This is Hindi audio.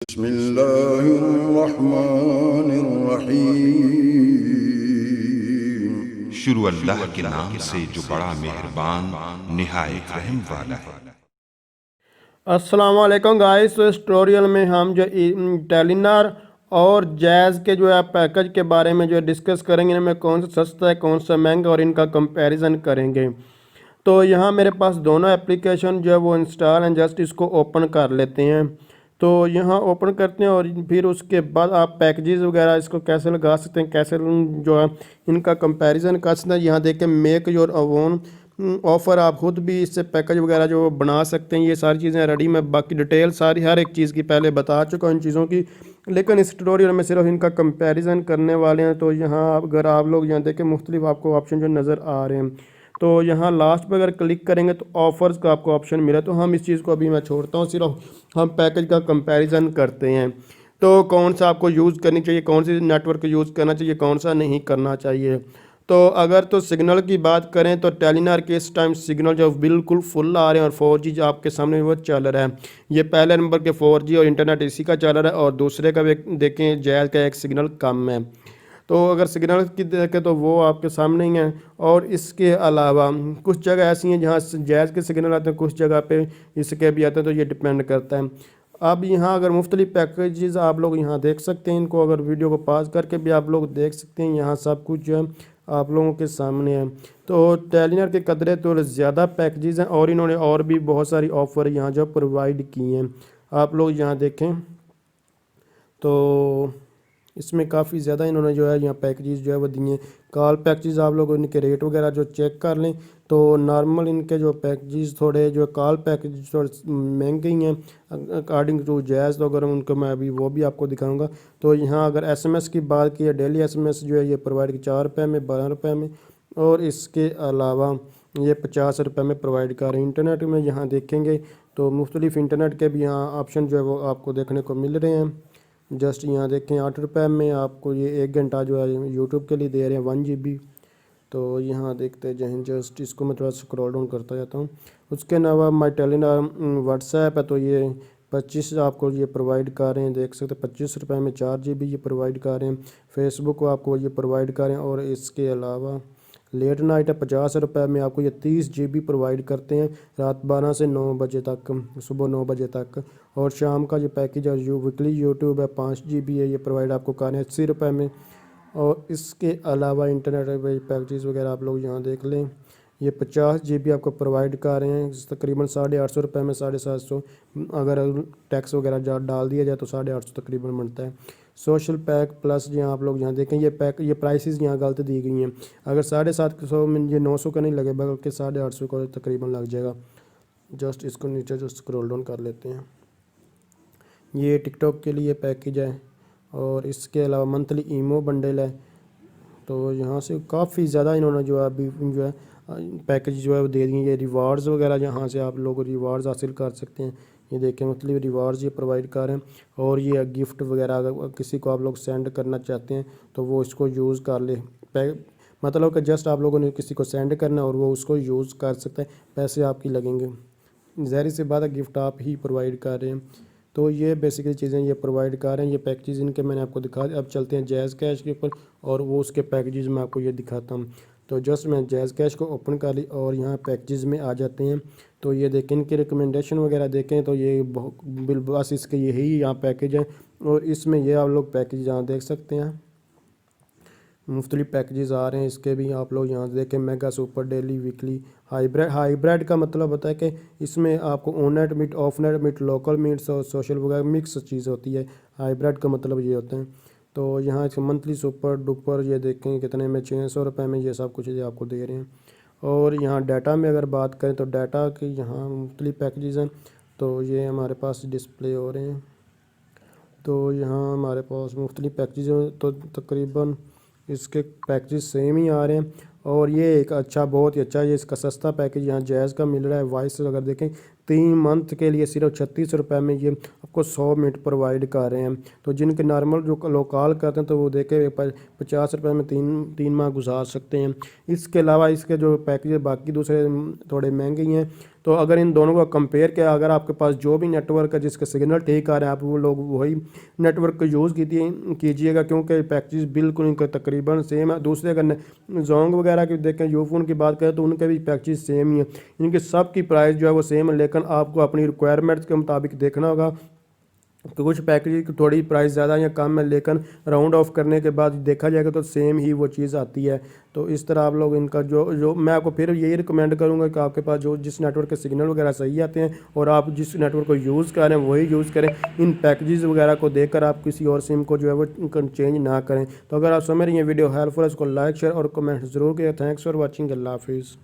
बिस्मिल्लाहिर्रहमानिर्रहीम। शुरू अल्लाह के नाम से जो बड़ा मेहरबान निहायत रहम वाला है। अस्सलाम वालेकुम गाइस। तो इस ट्यूटोरियल में हम जो टेलीनॉर और जैज़ के जो है पैकेज के बारे में जो डिस्कस करेंगे, इनमें कौन सा सस्ता है कौन सा महंगा और इनका कंपैरिजन करेंगे। तो यहाँ मेरे पास दोनों एप्लीकेशन जो है वो इंस्टॉल हैं। जस्ट इसको ओपन कर लेते हैं। तो यहाँ ओपन करते हैं और फिर उसके बाद आप पैकेजेस वगैरह इसको कैसे लगा सकते हैं, कैसे जो है इनका कंपैरिजन कर सकते हैं। यहाँ देखें मेक योर ओन ऑफ़र, आप खुद भी इससे पैकेज वगैरह जो बना सकते हैं। ये सारी चीज़ें रेडी, मैं बाकी डिटेल सारी हर एक चीज़ की पहले बता चुका हूँ इन चीज़ों की, लेकिन इस ट्यूटोरियल में सिर्फ इनका कंपैरिजन करने वाले हैं। तो यहाँ अगर आप लोग यहाँ देखें मुख्तलिफ आपको ऑप्शन जो नज़र आ रहे हैं, तो यहाँ लास्ट पर अगर क्लिक करेंगे तो ऑफ़र्स का आपको ऑप्शन मिला। तो हम इस चीज़ को अभी मैं छोड़ता हूँ, सिर्फ हम पैकेज का कंपैरिजन करते हैं। तो कौन सा आपको यूज़ करनी चाहिए, कौन सी नेटवर्क यूज़ करना चाहिए, कौन सा नहीं करना चाहिए। तो अगर तो सिग्नल की बात करें तो टेलीनॉर के इस टाइम सिग्नल जो बिल्कुल फुल आ रहे हैं और 4G जो आपके सामने वो चल रहा है। ये पहले नंबर के 4G और इंटरनेट इसी का चल रहा है, और दूसरे का भी देखें जैज़ का एक सिग्नल कम है। तो अगर सिग्नल की देखें तो वो आपके सामने ही हैं। और इसके अलावा कुछ जगह ऐसी हैं जहाँ जैज़ के सिग्नल आते हैं, कुछ जगह पे इसके भी आते हैं। तो ये डिपेंड करता है। अब यहाँ अगर मुख्तलिफ पैकेजेस आप लोग यहाँ देख सकते हैं, इनको अगर वीडियो को पॉज करके भी आप लोग देख सकते हैं। यहाँ सब कुछ जो है आप लोगों के सामने है। तो टेलीनॉर के कदरे तो ज़्यादा पैकेजेस हैं और इन्होंने और भी बहुत सारी ऑफ़र यहाँ जो प्रोवाइड की हैं। आप लोग यहाँ देखें तो इसमें काफ़ी ज़्यादा इन्होंने जो है यहाँ पैकेजेस जो है वो दिए। कॉल पैकेजेस आप लोग इनके रेट वगैरह जो चेक कर लें तो नॉर्मल इनके जो पैकेजेस थोड़े जो कॉल पैकेज थोड़े महंगे ही हैं अकॉर्डिंग टू जैज़। तो अगर उनको मैं अभी वो भी आपको दिखाऊंगा। तो यहाँ अगर एसएमएस की बात की है, डेली एसएमएस जो है ये प्रोवाइड की 4 रुपये में, 12 रुपये में, और इसके अलावा ये 50 रुपये में प्रोवाइड कर रहे हैं। इंटरनेट में यहाँ देखेंगे तो मुख्तलिफ इंटरनेट के भी यहाँ ऑप्शन जो है वो आपको देखने को मिल रहे हैं। जस्ट यहाँ देखें 8 रुपये में आपको ये 1 घंटा जो है यूट्यूब के लिए दे रहे हैं 1 GB। तो यहाँ देखते हैं जस्ट इसको मैं थोड़ा स्क्रॉल डाउन करता जाता हूँ। उसके अलावा माई टेलीनॉर व्हाट्सएप है, तो ये 25 आपको ये प्रोवाइड कर रहे हैं, देख सकते हैं 25 रुपये में 4 GB ये प्रोवाइड कर रहे हैं। फेसबुक को आपको ये प्रोवाइड कर रहे हैं। और इसके अलावा लेट नाइट है 50 रुपये में, आपको ये 30 GB प्रोवाइड करते हैं रात 12 से 9 बजे तक, सुबह 9 बजे तक। और शाम का जो पैकेज है वीकली यूट्यूब है 5 GB है, ये प्रोवाइड आपको कर रहे हैं 80 रुपये में। और इसके अलावा इंटरनेट पैकेजेस वगैरह आप लोग यहाँ देख लें, ये 50 GB आपको प्रोवाइड कर रहे हैं तकरीबन 850 रुपये में, 750। अगर टैक्स वगैरह डाल दिया जाए तो 850 तकरीबन बनता है। सोशल पैक प्लस यहाँ आप लोग यहाँ देखें ये प्राइसेस यहाँ गलत दी गई हैं। अगर 750 में ये 900 का नहीं लगे बल्कि 850 का तकरीबन लग जाएगा। जस्ट इसको नीचे जो स्क्रॉल डाउन कर लेते हैं। ये टिकटॉक के लिए पैकेज है। और इसके अलावा मंथली ईमो बंडल है। तो यहाँ से काफ़ी ज़्यादा इन्होंने जो है अभी जो है पैकेज जो है वो दे दिए। ये रिवार्ड्स वगैरह यहाँ से आप लोग रिवार्ड्स हासिल कर सकते हैं। ये देखें मतलब रिवार्ड्स ये प्रोवाइड कर रहे हैं। और ये गिफ्ट वगैरह अगर किसी को आप लोग सेंड करना चाहते हैं तो वो इसको यूज़ कर ले। मतलब कि जस्ट आप लोगों ने किसी को सेंड करना और वो उसको यूज़ कर सकता है, पैसे आपकी लगेंगे। ज़ाहिर सी बात है गिफ्ट आप ही प्रोवाइड कर रहे हैं। तो ये बेसिकली चीज़ें ये प्रोवाइड कर रहे हैं। ये पैकेजेस इनके मैंने आपको दिखा। अब चलते हैं जैज़ कैश के ऊपर और वो उसके पैकेजेस मैं आपको ये दिखाता हूँ। तो जस्ट मैं जैज़ कैश को ओपन कर ली और यहाँ पैकेजेस में आ जाते हैं। तो ये देखें इनकी रिकमेंडेशन वगैरह देखें तो ये बस इसके यही यहाँ पैकेज है। और इसमें ये आप लोग पैकेज यहाँ देख सकते हैं, मुख्तलिफ पैकेजेस आ रहे हैं इसके भी। आप लोग यहाँ देखें mega super daily weekly hybrid का मतलब होता है कि इसमें आपको on net meet, off net meet, local meets और सोशल वगैरह मिक्स चीज़ होती है। हाइब्रिड का मतलब ये होता है। तो यहाँ इसका मंथली सुपर डुपर ये देखें कितने में, 600 रुपये में ये सब कुछ ये आपको दे रहे हैं। और यहाँ डाटा में अगर बात करें तो डाटा की यहाँ मुख्तलिफ पैकेजेस हैं। तो ये हमारे पास डिस्प्ले हो रहे हैं। तो यहाँ हमारे पास मुख्तलिफ पैकेजेस हैं। तो तकरीबन इसके पैकेजेस सेम ही आ रहे हैं। और ये एक अच्छा, बहुत ही अच्छा, ये इसका सस्ता पैकेज यहाँ जायज़ का मिल रहा है। वॉइस अगर देखें 3 मंथ के लिए सिर्फ 36 रुपये में ये आपको 100 मिनट प्रोवाइड कर रहे हैं। तो जिनके नॉर्मल जो लोग कॉल करते हैं तो वो देखे 50 रुपये में तीन माह गुजार सकते हैं। इसके अलावा इसके जो पैकेज बाकी दूसरे थोड़े महंगे ही हैं। तो अगर इन दोनों को कंपेयर किया, अगर आपके पास जो भी नेटवर्क है जिसका सिग्नल ठीक आ रहा है, आप वो लोग वही नेटवर्क को यूज़ कीजिएगा, क्योंकि पैकेजेस बिल्कुल इनका तकरीबन सेम है। दूसरे अगर जोंग वगैरह की देखें, यूफोन की बात करें तो उनके भी पैकेजेस सेम ही है। इनके सब की प्राइस जो है वो सेम है, लेकिन आपको अपनी रिक्वायरमेंट्स के मुताबिक देखना होगा कि कुछ पैकेज की थोड़ी प्राइस ज़्यादा या कम है, लेकिन राउंड ऑफ करने के बाद देखा जाएगा तो सेम ही वो चीज़ आती है। तो इस तरह आप लोग इनका जो मैं आपको फिर यही रिकमेंड करूँगा कि आपके पास जो जिस नेटवर्क के सिग्नल वगैरह सही आते हैं और आप जिस नेटवर्क को यूज़ कर रहे हैं वही यूज़ करें। इन पैकेजेस वगैरह को देखकर आप किसी और सिम को जो है वो चेंज ना करें। तो अगर आप समझ रही हैं वीडियो हेल्पफुल है, इसको लाइक शेयर और कमेंट ज़रूर करें। Thanks for watching. अल्लाह हाफिज़।